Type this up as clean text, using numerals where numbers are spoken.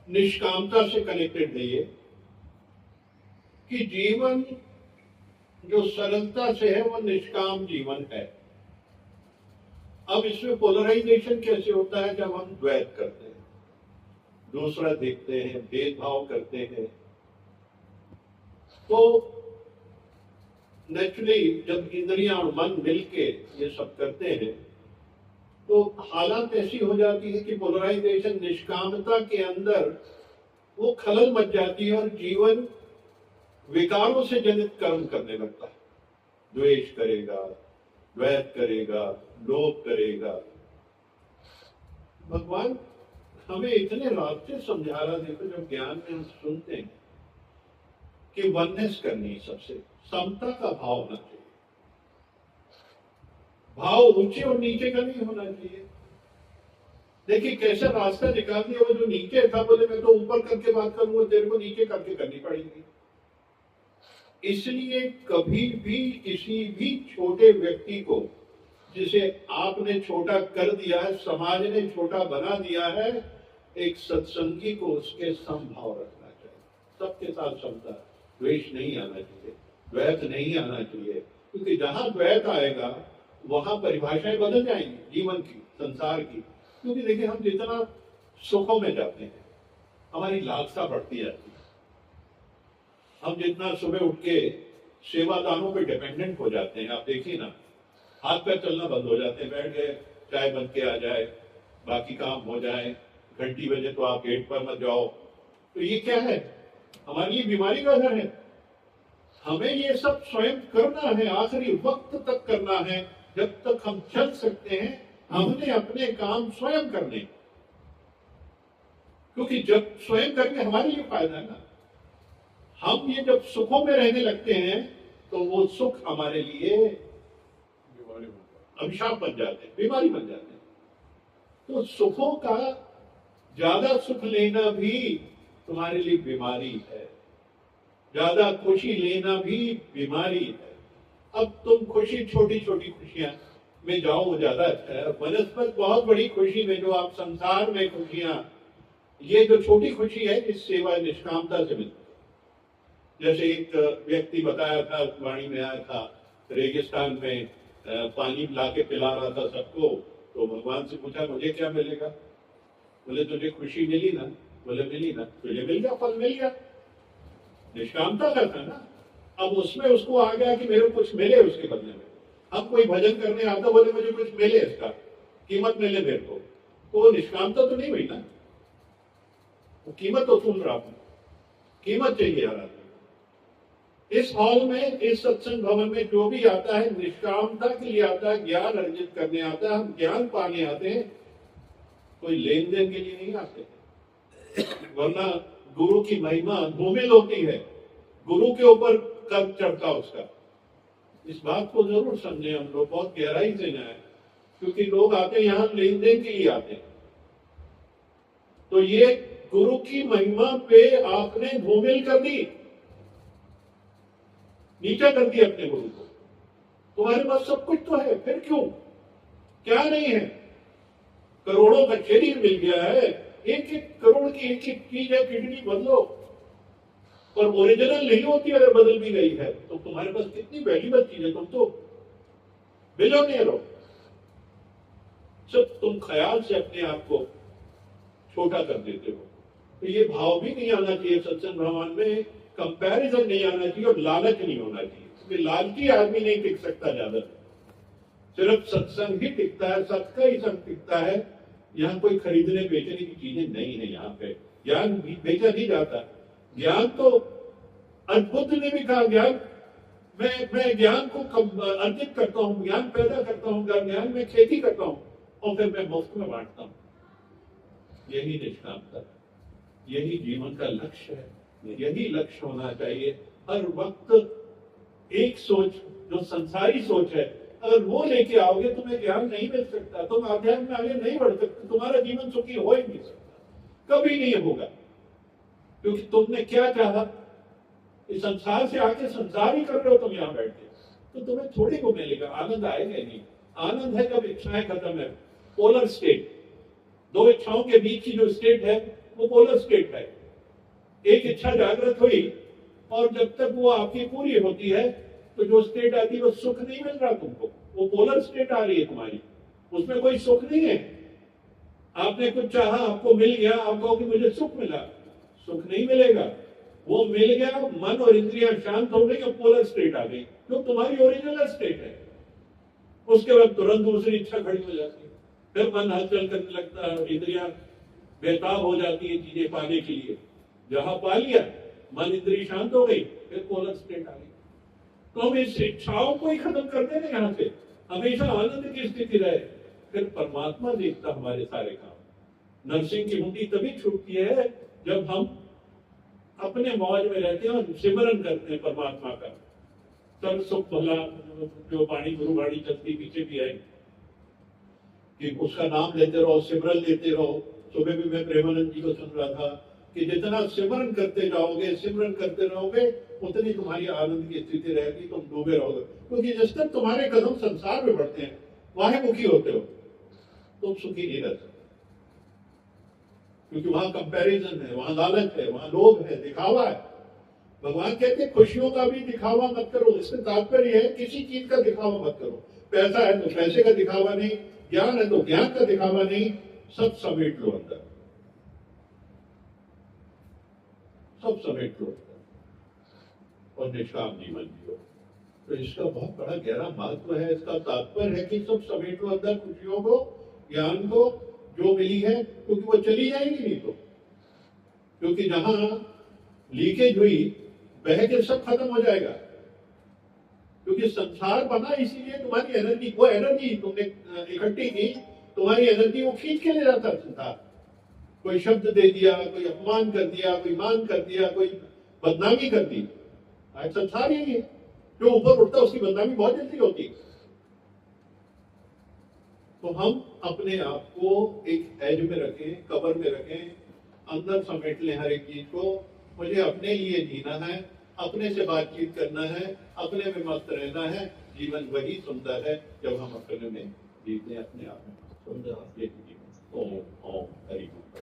निष्कामता से कनेक्टेड है ये, कि जीवन जो सरलता से है वो निष्काम जीवन है। अब इसमें पोलराइजेशन कैसे होता है? जब हम द्वैत करते हैं, दूसरा देखते हैं, भेदभाव करते हैं, तो नेचुरली जब इंद्रियां और मन मिलके ये सब करते हैं तो हालत ऐसी हो जाती है कि पोलराइजेशन, निष्कामता के अंदर वो खलल मच जाती है और जीवन विकारों से जनित कर्म करने लगता है। द्वेष करेगा, द्वैत करेगा, लोभ करेगा। भगवान हमें इतने रास्ते समझा रहा, देखो जब ज्ञान में हम सुनते हैं कि वननेस करनी, सबसे समता का भाव होना चाहिए। भाव ऊंचे और नीचे का नहीं होना चाहिए। देखिए कैसे रास्ता निकाल दिया, वो जो नीचे था बोले मैं तो ऊपर करके बात करूंगा, तेरे को नीचे करके करनी पड़ेगी। इसलिए कभी भी किसी भी छोटे व्यक्ति को, जिसे आपने छोटा कर दिया है, समाज ने छोटा बना दिया है, एक सत्संगी को उसके समभाव रखना चाहिए, सबके साथ समता। द्वेष नहीं आना चाहिए, द्वैत नहीं आना चाहिए, क्योंकि जहां द्वैत आएगा वहां परिभाषाएं बदल जाएंगी जीवन की, संसार की। क्योंकि देखिए हम जितना सुखों में जाते हैं हमारी लालसा बढ़ती जाती है। हम जितना सुबह उठ के सेवादानों पे डिपेंडेंट हो जाते हैं, आप देखिए ना, हाथ पैर चलना बंद हो जाते हैं, बैठ गए चाय बन के आ जाए, बाकी काम हो जाए, घंटी बजे तो आप गेट पर मत जाओ। तो ये क्या है? हमारे लिए बीमारी का घर है। हमें ये सब स्वयं करना है, आखिरी वक्त तक करना है। जब तक हम चल सकते हैं हमने अपने काम स्वयं करने, क्योंकि जब स्वयं करेंगे हमारे लिए फायदा है ना। हम ये जब सुखों में रहने लगते हैं तो वो सुख हमारे लिए अभिशाप बन जाते हैं, बीमारी बन जाते हैं। तो सुखों का ज्यादा सुख लेना भी तुम्हारे लिए बीमारी है, ज्यादा खुशी लेना भी बीमारी है। अब तुम खुशी, छोटी छोटी खुशियां में जाओ वो ज्यादा अच्छा है। बनस्पत बहुत बड़ी खुशी में, जो आप संसार में खुशियां, ये जो छोटी खुशी है इस सेवा निष्कामता से मिलती है। जैसे एक व्यक्ति बताया था, वाणी में आया था, रेगिस्तान में पानी ला के पिला रहा था सबको, तो भगवान से पूछा मुझे क्या मिलेगा? बोले तुझे खुशी मिली ना? बोले मिली ना। तुझे मिल गया, फल मिल गया, निष्कामता का था ना। अब उसमें उसको आ गया कि मेरे को कुछ मिले उसके बदले में। अब कोई भजन करने आता, बोले मुझे कुछ मिले, इसका कीमत मिले मेरे को, तो वो निष्कामता तो नहीं हुई ना। वो कीमत तो सुन रहा हूं, कीमत चाहिए यार। इस हॉल में, इस सत्संग भवन में जो भी आता है निष्कामता के लिए आता है, ज्ञान अर्जित करने आता है, हम ज्ञान पाने आते हैं, कोई लेन देन के लिए नहीं आते। वरना गुरु की महिमा धूमिल होती है, गुरु के ऊपर कर्म चढ़ता उसका। इस बात को जरूर समझे हम लोग, बहुत गहराई से जाए, क्योंकि लोग आते हैं यहाँ लेन देन के लिए आते हैं। तो ये गुरु की महिमा पे आपने धूमिल कर दी, नीचा कर दिया अपने गुरु को। तुम्हारे पास सब कुछ तो है, फिर क्यों? क्या नहीं है? करोड़ों का शरीर मिल गया है, एक एक करोड़ की एक एक चीज है, किडनी बदलो, और ओरिजिनल नहीं होती, अगर बदल भी गई है तो तुम्हारे पास कितनी वैल्यूएबल चीज है, तुम तो बिलियनियर हो। सब तुम ख्याल से अपने आप को छोटा कर देते हो। तो ये भाव भी नहीं आना चाहिए सत्संग भगवान में, कंपैरिजन नहीं आना चाहिए और लालच नहीं होना चाहिए, क्योंकि लालची आदमी नहीं टिक सकता ज्यादा। सिर्फ सत्संग ही टिकता है, सबका ही संग टिकता है। यहाँ कोई खरीदने बेचने की चीजें नहीं है। यहाँ पे ज्ञान बेचा नहीं जाता। ज्ञान तो बुद्ध ने भी कहा, ज्ञान मैं ज्ञान को अर्जित करता हूँ, ज्ञान पैदा करता हूँ, ज्ञान में खेती करता हूँ और फिर मैं मुफ्त में बांटता हूँ। यही निष्कामता, यही जीवन का लक्ष्य है, यही लक्ष्य होना चाहिए हर वक्त। एक सोच जो संसारी सोच है, अगर वो लेके आओगे तुम्हें ज्ञान नहीं मिल सकता, तुम अध्यात्म में आगे नहीं बढ़ सकते, तुम्हारा जीवन सुखी हो ही नहीं सकता, कभी नहीं होगा। क्योंकि तुमने क्या चाहा, इस संसार से आके संसार ही कर रहे हो तुम यहाँ बैठ के, तो तुम्हें थोड़ी को मिलेगा, आनंद आएगा नहीं। आनंद है जब इच्छाएं खत्म है, पोलर स्टेट, दो इच्छाओं के बीच की जो स्टेट है वो पोलर स्टेट है। एक इच्छा जागृत हुई और जब तक वो आपकी पूरी होती है तो जो स्टेट आती है वो सुख नहीं मिल रहा तुमको, वो पोलर स्टेट आ रही है तुम्हारी, उसमें कोई सुख नहीं है। आपने कुछ चाहा, आपको मिल गया, आप कहो कि मुझे सुख मिला, सुख नहीं मिलेगा। वो मिल गया, मन और इंद्रियां शांत हो गई और पोलर स्टेट आ गई, जो तुम्हारी ओरिजिनल स्टेट है। उसके बाद तुरंत दूसरी इच्छा खड़ी हो जाती है, फिर मन हलचल करने लगता है, इंद्रियां बेताब हो जाती है चीजें पाने के लिए। जहां पा लिया, मन इंद्रिय शांत हो गई, फिर पोलर स्टेट आ गई। तो हम इस इच्छाओं को ही खत्म कर दें यहाँ से, हमेशा आनंद की स्थिति रहे, फिर परमात्मा देखता हमारे सारे काम। नरसिंह की मुंडी तभी छूटती है जब हम अपने मौज में रहते हैं और सिमरन करते हैं परमात्मा का। सब सुख भला, जो वाणी गुरु वाणी चलती पीछे भी है कि उसका नाम लेते रहो, सिमरन लेते रहो। सुबह भी मैं प्रेमानंद जी को सुन रहा था कि जितना सिमरन करते जाओगे, सिमरन करते रहोगे, उतनी तुम्हारी आनंद की स्थिति रहेगी, तुम डूबे रहोगे। क्योंकि जिस तक तुम्हारे कदम संसार में बढ़ते हैं, वहां मुखी होते हो, तुम सुखी नहीं रह सकते। क्योंकि वहां कंपैरिजन है, वहां लालच है, वहां लोभ है, दिखावा है। भगवान कहते हैं खुशियों का भी दिखावा मत करो। इससे तात्पर्य है किसी चीज का दिखावा मत करो। पैसा है तो पैसे का दिखावा नहीं, ज्ञान है तो ज्ञान का दिखावा नहीं, सब समेट लो अंदर, सब समेट लो और निष्काम जीवन जियो। तो इसका बहुत बड़ा गहरा महत्व है। इसका तात्पर्य है कि सब समेट लो अंदर, खुशियों को, ज्ञान को, जो मिली है, क्योंकि वो चली जाएगी नहीं तो। क्योंकि जहां लीकेज हुई, बह के सब खत्म हो जाएगा। क्योंकि संसार बना इसीलिए तुम्हारी एनर्जी, वो एनर्जी तुमने इकट्ठी की, तुम्हारी एनर्जी वो खींच के ले जाता है संसार। कोई शब्द दे दिया, कोई अपमान कर दिया, कोई मान कर दिया, कोई बदनामी कर दी। आज संसार यही है, जो ऊपर उठता है उसकी बदनामी बहुत जल्दी होती है। तो हम अपने आप को एक एज में रखें, कवर में रखें, अंदर समेट लें हर एक चीज को। मुझे अपने लिए जीना है, अपने से बातचीत करना है, अपने में मस्त रहना है। जीवन वही सुंदर है जब हम अपने में जीते, अपने आप में सुंदर। ओम ओम हरि।